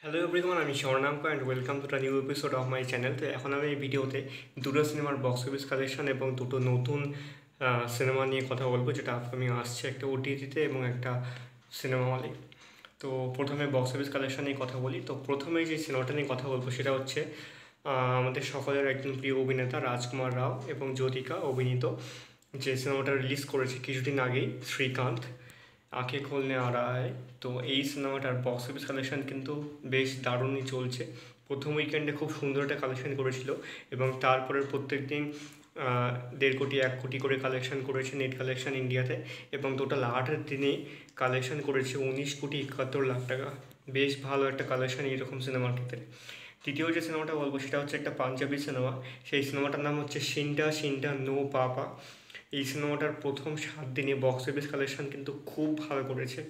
Hello everyone, আমি Swarnank and welcome to the new episode of my channel. তো এখন আমি এই ভিডিওতে দুটো সিনেমার বক্স অফিস কালেকশন এবং দুটো নতুন সিনেমা নিয়ে কথা বলবো, যেটা আপকামিং আসছে, একটা ওটিটিতে এবং একটা সিনেমা হলে। তো প্রথমে বক্স অফিস কালেকশন নিয়ে কথা বলি। তো প্রথমে যে সিনেমাটা নিয়ে কথা বলবো সেটা হচ্ছে আমাদের সকলের একজন প্রিয় অভিনেতা রাজকুমার রাও এবং জ্যোতিকা অভিনীত যে সিনেমাটা রিলিজ করেছে কিছুদিন আগেই, শ্রীকান্ত আঁখে খুলনে আ রা হ্যায়। তো এই সিনেমাটার বক্স অফিস কালেকশন কিন্তু বেশ দারুণই চলছে। প্রথম উইকেন্ডে খুব সুন্দর একটা কালেকশন করেছিল এবং তারপরের প্রত্যেক দিন 1.5 কোটি 1 কোটি করে কালেকশন করেছে নেট কালেকশন ইন্ডিয়াতে, এবং টোটাল 8 দিনে কালেকশন করেছে 19,71,00,000 টাকা। বেশ ভালো একটা কালেকশন এইরকম সিনেমার ক্ষেত্রে। তৃতীয় যে সিনেমাটা বলবো সেটা হচ্ছে একটা পাঞ্জাবি সিনেমা। সেই সিনেমাটার নাম হচ্ছে সিন্ডা সিন্ডা নো পাপা। এই সিনেমাটার প্রথম 7 দিনে বক্স অফিস কালেকশন কিন্তু খুব ভালো করেছে।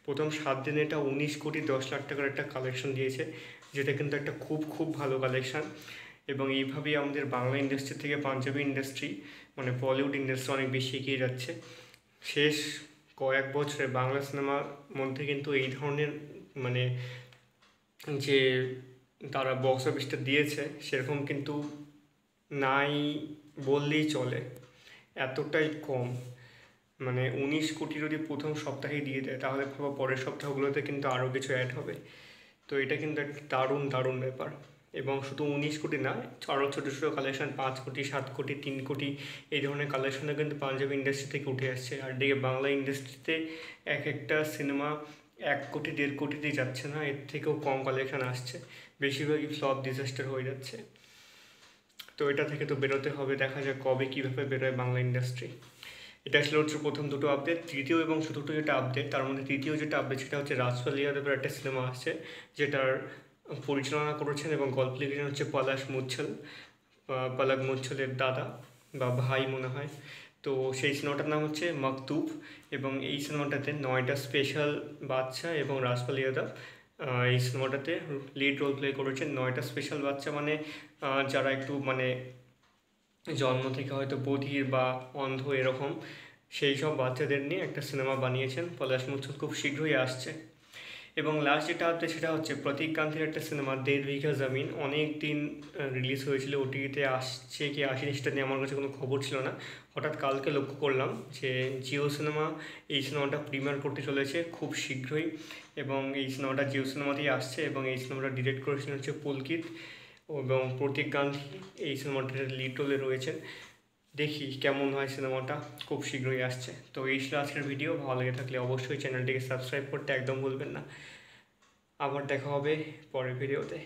প্রথম 7 দিনে এটা 19,10,00,000 টাকার একটা কালেকশন দিয়েছে, যেটা কিন্তু একটা খুব খুব ভালো কালেকশন। এবং এইভাবেই আমাদের বাংলা ইন্ডাস্ট্রি থেকে পাঞ্জাবি ইন্ডাস্ট্রি, মানে বলিউড ইন্ডাস্ট্রি অনেক বেশি এগিয়ে যাচ্ছে। শেষ কয়েক বছরে বাংলা সিনেমার মধ্যে কিন্তু এই ধরনের মানে যে তারা বক্স অফিসটা দিয়েছে সেরকম কিন্তু নাই বললেই চলে, এতটাই কম। মানে 19 কোটি যদি প্রথম সপ্তাহেই দিয়ে দেয়, তাহলে ভাবো পরের সপ্তাহগুলোতে কিন্তু আরও কিছু অ্যাড হবে। তো এটা কিন্তু একটা দারুণ দারুণ ব্যাপার। এবং শুধু 19 কোটি না, আরও ছোটো ছোটো কালেকশন 5 কোটি 7 কোটি 3 কোটি এই ধরনের কালেকশনও কিন্তু পাঞ্জাবি ইন্ডাস্ট্রি থেকে উঠে আসছে। আর দিকে বাংলা ইন্ডাস্ট্রিতে এক একটা সিনেমা 1 কোটি 1.5 কোটিতে যাচ্ছে না, এর থেকেও কম কালেকশন আসছে। বেশিরভাগই ফ্লপ ডিজাস্টার হয়ে যাচ্ছে। তো এটা থেকে তো বেরোতে হবে, দেখা যাক কবে কীভাবে বেরোয় বাংলা ইন্ডাস্ট্রি। এটা আসলে হচ্ছে প্রথম দুটো আপডেট। তৃতীয় এবং চতুর্থ যেটা আপডেট, তার মধ্যে তৃতীয় যেটা আপডেট সেটা হচ্ছে রাজপাল ইয়াদবের একটা সিনেমা আসছে, যেটার পরিচালনা করেছেন এবং গল্প লিখেছেন হচ্ছে পলাশ মুচ্ছলের দাদা বা ভাই মনে হয়। তো সেই সিনেমাটার নাম হচ্ছে মাকতুব, এবং এই সিনেমাটাতে 9টা স্পেশাল বাচ্চা এবং রাজপাল ইয়াদব এই সিনেমাটাতে লিড রোল প্লে করেছেন। 9টা স্পেশাল বাচ্চা মানে যারা একটু মানে জন্ম থেকে হয়তো বধির বা অন্ধ এরকম, সেই সব বাচ্চাদের নিয়ে একটা সিনেমা বানিয়েছেন পলাশ মুচ্ছল, খুব শীঘ্রই আসছে। এবং লাস্ট যেটা হচ্ছে সেটা হচ্ছে প্রতীক গান্ধীর একটা সিনেমা 1.5 বিঘা জমিন, অনেক দিন রিলিজ হয়েছিল, ওটিভিতে আসছে কি আসেনি সেটা নিয়ে আমার কাছে কোনো খবর ছিল না। হঠাৎ কালকে লক্ষ্য করলাম যে জিও সিনেমা এই সিনেমাটা প্রিমিয়ার করতে চলেছে খুব শীঘ্রই, এবং এই সিনেমাটা জিও সিনেমাতেই আসছে। এবং এই সিনেমাটা ডিরেক্ট করেছেন হচ্ছে পুলকিত, এবং প্রতীক গান্ধী এই সিনেমাটার লিড রোলে রয়েছেন। দেখি কেমন হয় সিনেমাটা, খুব শীঘ্রই আসছে। তো এই ছিল আজকের ভিডিও। ভালো লেগে থাকলে অবশ্যই চ্যানেলটিকে সাবস্ক্রাইব করতে একদম ভুলবেন না। আবার দেখা হবে পরের ভিডিওতে।